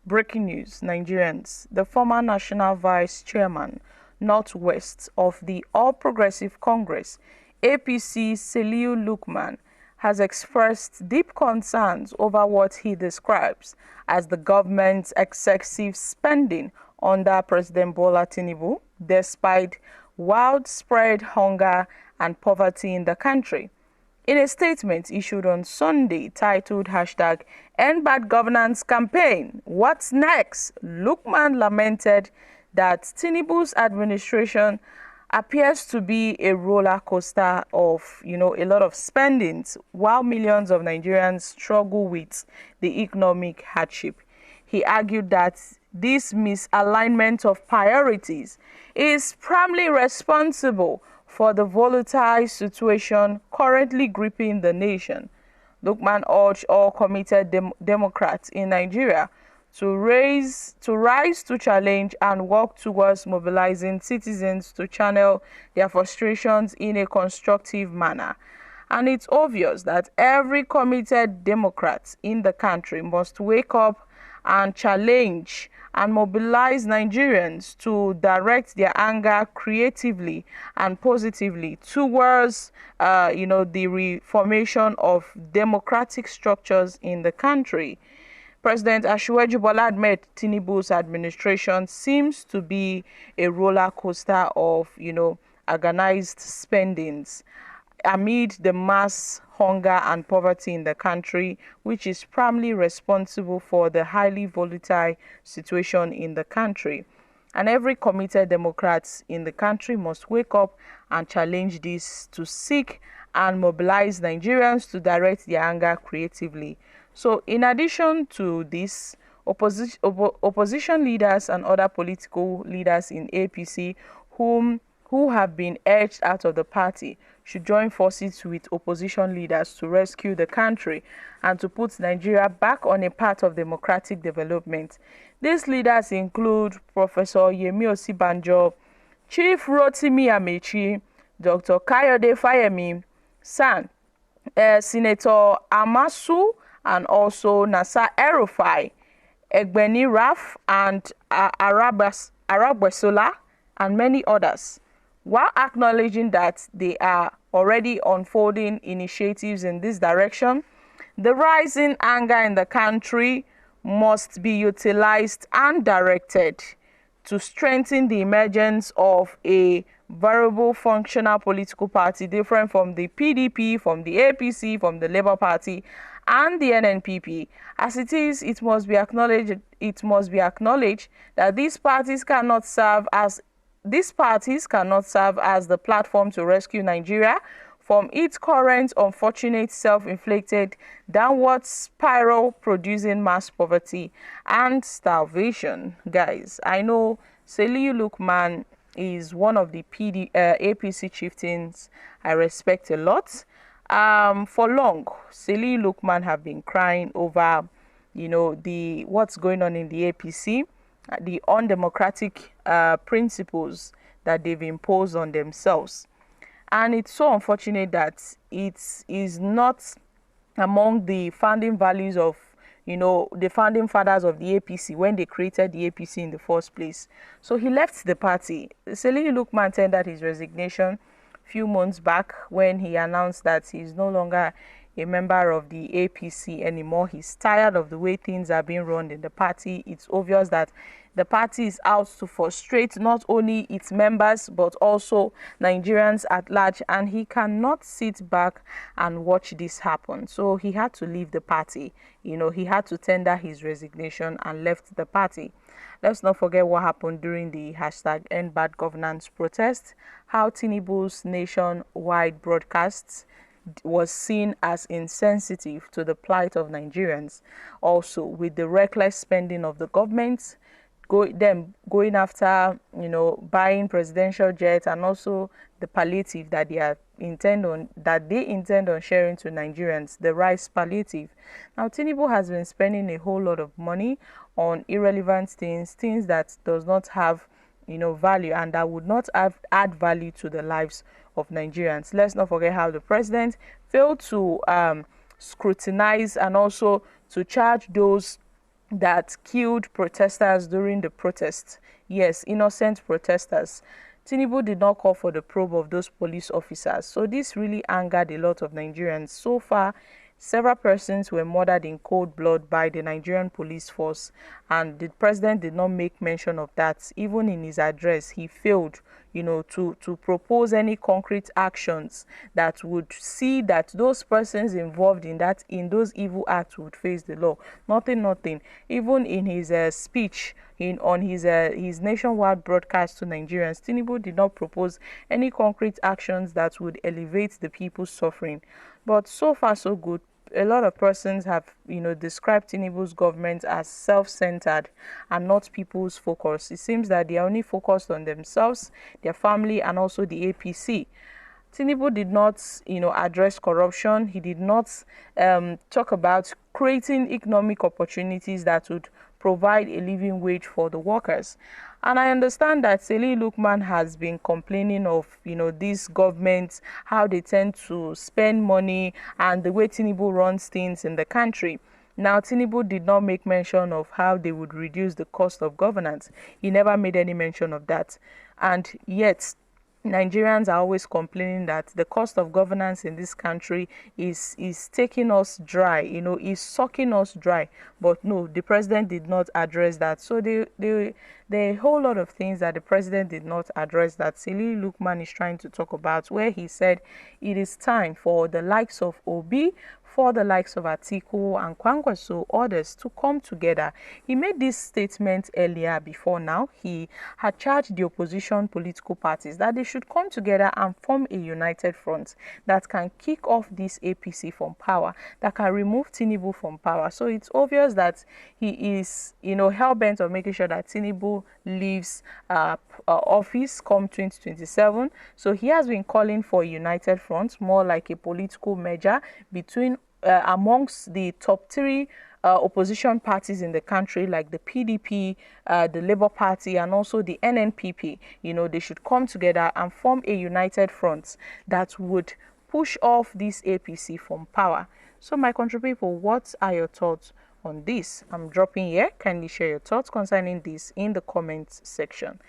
Breaking news, Nigerians. The former National Vice Chairman, Northwest of the All Progressive Congress, APC, Seliu Lukman, has expressed deep concerns over what he describes as the government's excessive spending under President Bola Tinubu, despite widespread hunger and poverty in the country. In a statement issued on Sunday titled #End Bad Governance Campaign, What's Next? Lukman lamented that Tinubu's administration appears to be a roller coaster of, a lot of spendings, while millions of Nigerians struggle with the economic hardship. He argued that this misalignment of priorities is primarily responsible for the volatile situation currently gripping the nation. Lukman urged all committed Democrats in Nigeria to rise to challenge and work towards mobilizing citizens to channel their frustrations in a constructive manner. And it's obvious that every committed Democrat in the country must wake up and challenge and mobilize Nigerians to direct their anger creatively and positively towards, the reformation of democratic structures in the country. President Asiwaju Bola Ahmed Tinubu's administration seems to be a roller coaster of, organized spendings amid the mass hunger and poverty in the country, which is primarily responsible for the highly volatile situation in the country. And every committed Democrat in the country must wake up and challenge this to seek and mobilize Nigerians to direct their anger creatively. So in addition to this, opposition leaders and other political leaders in APC who have been urged out of the party should join forces with opposition leaders to rescue the country and to put Nigeria back on a path of democratic development. These leaders include Professor Yemi Osinbajo, Chief Rotimi Amechi, Dr. Kayode Fayemi, Senator Amasu, and also Nasa El-Rufai, Egbeni Raf, and Arabwesola, and many others. While acknowledging that they are already unfolding initiatives in this direction, the rising anger in the country must be utilized and directed to strengthen the emergence of a viable, functional political party different from the PDP, from the APC, from the Labour Party, and the NNPP. As it is, it must be acknowledged that these parties cannot serve as the platform to rescue Nigeria from its current unfortunate self-inflicted downward spiral producing mass poverty and starvation. Guys, I know Seliu Lukman is one of the APC chieftains I respect a lot. For long, Seliu Lukman have been crying over, what's going on in the APC, the undemocratic principles that they've imposed on themselves. And it's so unfortunate that it is not among the founding values of, the founding fathers of the APC when they created the APC in the first place. So he left the party. Seliu Lukman tendered his resignation a few months back when he announced that he's no longer a member of the APC anymore. He's tired of the way things are being run in the party. It's obvious that the party is out to frustrate not only its members but also Nigerians at large, and he cannot sit back and watch this happen. So he had to leave the party. He had to tender his resignation and left the party. Let's not forget what happened during the #End Bad Governance protest, how Tinubu's nationwide broadcasts was seen as insensitive to the plight of Nigerians. Also, with the reckless spending of the government, going after, buying presidential jets, and also the palliative that they intend on sharing to Nigerians, the rice palliative. Now, Tinubu has been spending a whole lot of money on irrelevant things that does not have, value, and that would not add value to the lives of Nigerians. Let's not forget how the president failed to scrutinize and also to charge those that killed protesters during the protest. Yes, innocent protesters. Tinubu did not call for the probe of those police officers. So this really angered a lot of Nigerians. So far, several persons were murdered in cold blood by the Nigerian police force, and the president did not make mention of that. Even in his address, he failed, to propose any concrete actions that would see that those persons involved in those evil acts would face the law. Nothing. Even in his speech on his nationwide broadcast to Nigerians, Tinubu did not propose any concrete actions that would elevate the people's suffering. But so far so good. A lot of persons have, described Tinubu's government as self-centered and not people's focus. It seems that they are only focused on themselves, their family, and also the APC. Tinubu did not, address corruption. He did not talk about creating economic opportunities that would provide a living wage for the workers. And I understand that Seli Lukman has been complaining of, these governments, how they tend to spend money and the way Tinubu runs things in the country. Now, Tinubu did not make mention of how they would reduce the cost of governance. He never made any mention of that. And yet, Nigerians are always complaining that the cost of governance in this country is taking us dry, is sucking us dry. But no, the president did not address that. So there are a whole lot of things that the president did not address that Seli Lukman is trying to talk about, where he said it is time for the likes of Obi, for the likes of Atiku and Kwankwaso, others to come together. He made this statement earlier before now. He had charged the opposition political parties that they should come together and form a united front that can kick off this APC from power, that can remove Tinubu from power. So it's obvious that he is, hell-bent on making sure that Tinubu leaves office come 2027. So he has been calling for a united front, more like a political merger between amongst the top three opposition parties in the country, like the PDP, the Labour Party, and also the NNPP. They should come together and form a united front that would push off this APC from power. So, my country people, what are your thoughts on this? I'm dropping here. Kindly share your thoughts concerning this in the comments section.